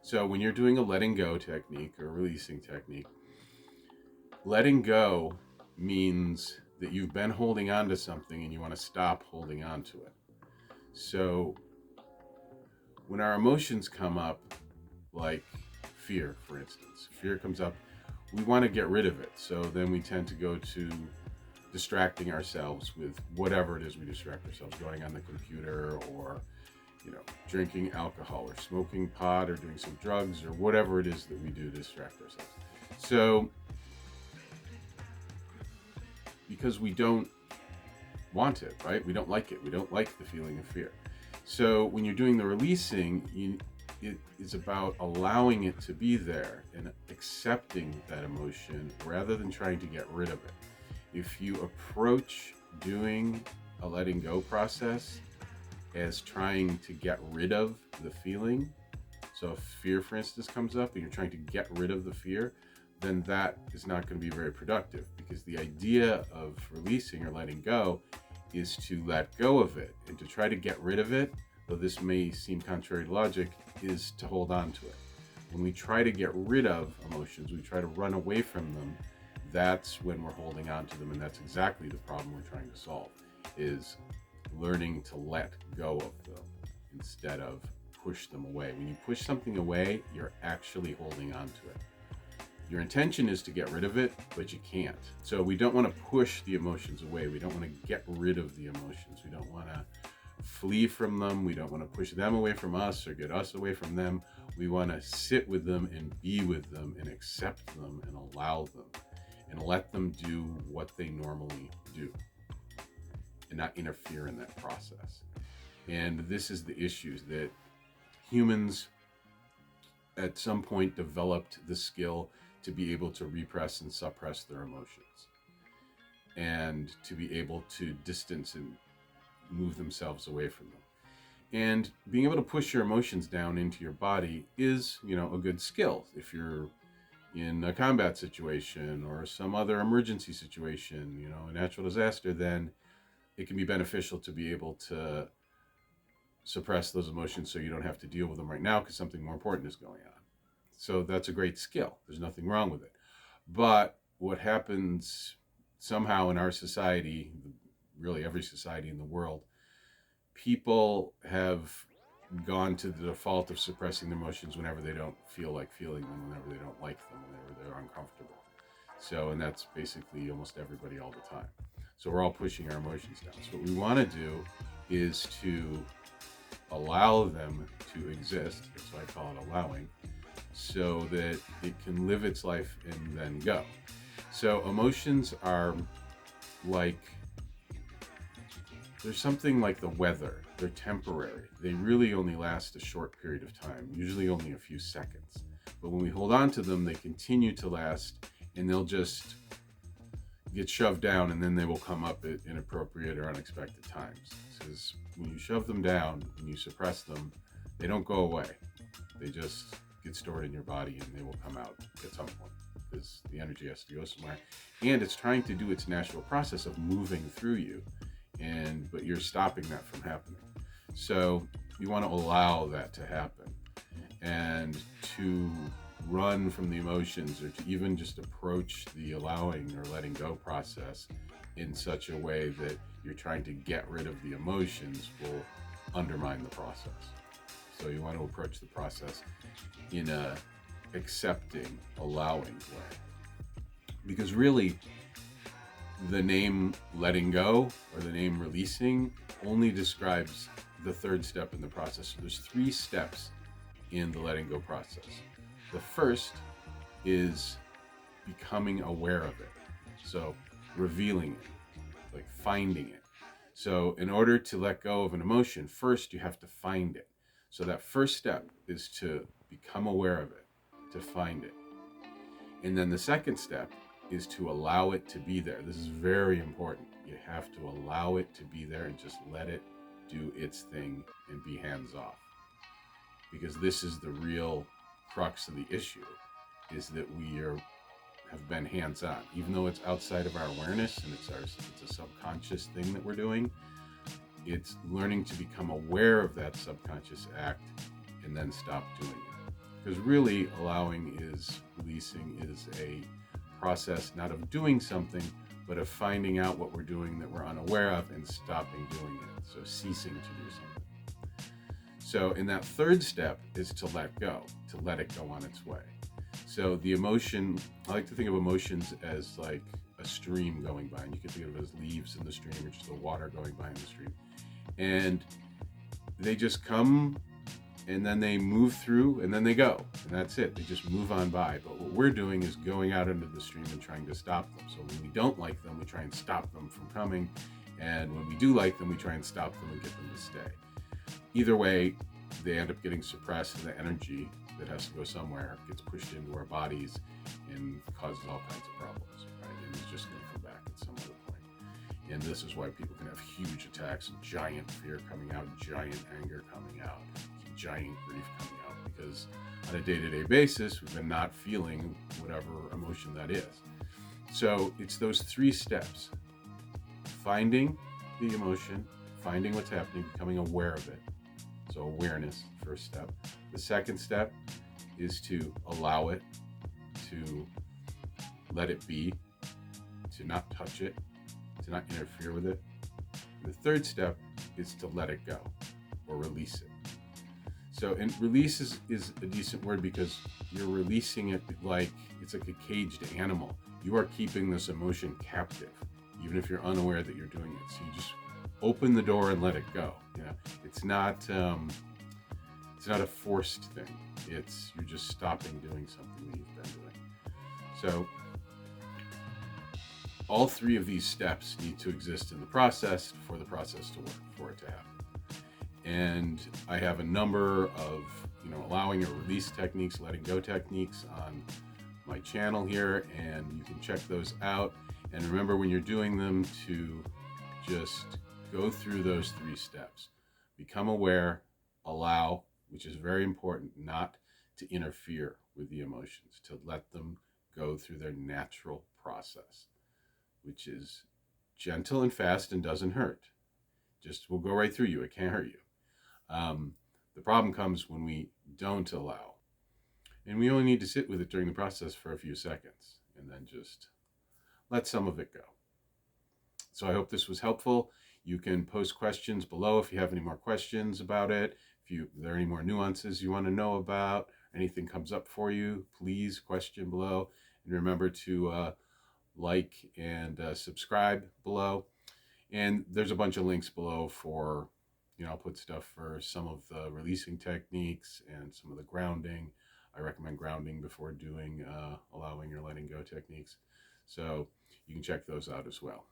So when you're doing a letting go technique or releasing technique, letting go means that you've been holding on to something and you want to stop holding on to it. So when our emotions come up, like fear, for instance, fear comes up, we want to get rid of it. So then we tend to go to distracting ourselves with whatever it is we distract ourselves, going on the computer or drinking alcohol or smoking pot or doing some drugs or whatever it is that we do to distract ourselves. So because we don't want it, right? We don't like it. We don't like the feeling of fear. So when you're doing the releasing, it is about allowing it to be there and accepting that emotion rather than trying to get rid of it. If you approach doing a letting go process as trying to get rid of the feeling, so if fear, for instance, comes up and you're trying to get rid of the fear, then that is not going to be very productive, because the idea of releasing or letting go is to let go of it. And to try to get rid of it, though this may seem contrary to logic, is to hold on to it. When we try to get rid of emotions, we try to run away from them, that's when we're holding on to them. And that's exactly the problem we're trying to solve, is learning to let go of them instead of push them away. When you push something away, you're actually holding on to it. Your intention is to get rid of it, but you can't. So we don't want to push the emotions away. We don't want to get rid of the emotions. We don't want to flee from them. We don't want to push them away from us or get us away from them. We want to sit with them and be with them and accept them and allow them and let them do what they normally do and not interfere in that process. And this is the issue, that humans at some point developed the skill to be able to repress and suppress their emotions and to be able to distance and move themselves away from them. And being able to push your emotions down into your body is, a good skill. If you're in a combat situation or some other emergency situation, a natural disaster, then it can be beneficial to be able to suppress those emotions so you don't have to deal with them right now because something more important is going on. So that's a great skill. There's nothing wrong with it. But what happens somehow in our society, really every society in the world, people have gone to the default of suppressing their emotions whenever they don't feel like feeling them, whenever they don't like them, whenever they're uncomfortable. So, and that's basically almost everybody all the time. So we're all pushing our emotions down. So what we want to do is to allow them to exist. That's why I call it allowing, so that it can live its life and then go. So emotions are like, there's something like the weather. They're temporary. They really only last a short period of time, usually only a few seconds. But when we hold on to them, they continue to last, and they'll just get shoved down, and then they will come up at inappropriate or unexpected times. Because when you shove them down and you suppress them, they don't go away. They just get stored in your body, and they will come out at some point because the energy has to go somewhere. And it's trying to do its natural process of moving through you, but you're stopping that from happening. So you want to allow that to happen, and to run from the emotions, or to even just approach the allowing or letting go process in such a way that you're trying to get rid of the emotions will undermine the process. So you want to approach the process in a accepting, allowing way. Because really, the name letting go or the name releasing only describes the third step in the process. So there's 3 steps in the letting go process. The first is becoming aware of it. So revealing it, like finding it. So in order to let go of an emotion, first you have to find it. So that first step is to become aware of it, to find it. And then the second step is to allow it to be there. This is very important. You have to allow it to be there and just let it do its thing and be hands off. Because this is the real crux of the issue, is that have been hands on. Even though it's outside of our awareness and it's a subconscious thing that we're doing, it's learning to become aware of that subconscious act and then stop doing it. Because really, allowing is releasing is a process not of doing something, but of finding out what we're doing that we're unaware of and stopping doing it. So ceasing to do something. So in that third step is to let go, to let it go on its way. So the emotion, I like to think of emotions as like a stream going by, and you can think of it as leaves in the stream or just the water going by in the stream. And they just come and then they move through and then they go, and that's it. They just move on by. But what we're doing is going out into the stream and trying to stop them. So when we don't like them, we try and stop them from coming. And when we do like them, we try and stop them and get them to stay. Either way, they end up getting suppressed, and the energy that has to go somewhere gets pushed into our bodies and causes all kinds of problems, right? And it's just going to come back at some other point. And this is why people can have huge attacks, giant fear coming out, giant anger coming out, giant grief coming out, because on a day-to-day basis, we've been not feeling whatever emotion that is. So it's those three steps: finding the emotion, finding what's happening, becoming aware of it. So awareness, first step. The second step is to allow it, to let it be, to not touch it, to not interfere with it. And the third step is to let it go or release it. So, and release is a decent word because you're releasing it like it's like a caged animal. You are keeping this emotion captive, even if you're unaware that you're doing it. So you just open the door and let it go. You know, it's not a forced thing. You're just stopping doing something that you've been doing. So all three of these steps need to exist in the process for the process to work, for it to happen. And I have a number of, allowing or release techniques, letting go techniques on my channel here, and you can check those out. And remember, when you're doing them, to just go through those three steps. Become aware, allow, which is very important, not to interfere with the emotions, to let them go through their natural process, which is gentle and fast and doesn't hurt. Just will go right through you. It can't hurt you. The problem comes when we don't allow. And we only need to sit with it during the process for a few seconds and then just let some of it go. So I hope this was helpful. You can post questions below if you have any more questions about it. If there are any more nuances you want to know about, anything comes up for you, please question below. And remember to like and subscribe below. And there's a bunch of links below for, I'll put stuff for some of the releasing techniques and some of the grounding. I recommend grounding before doing allowing or letting go techniques. So you can check those out as well.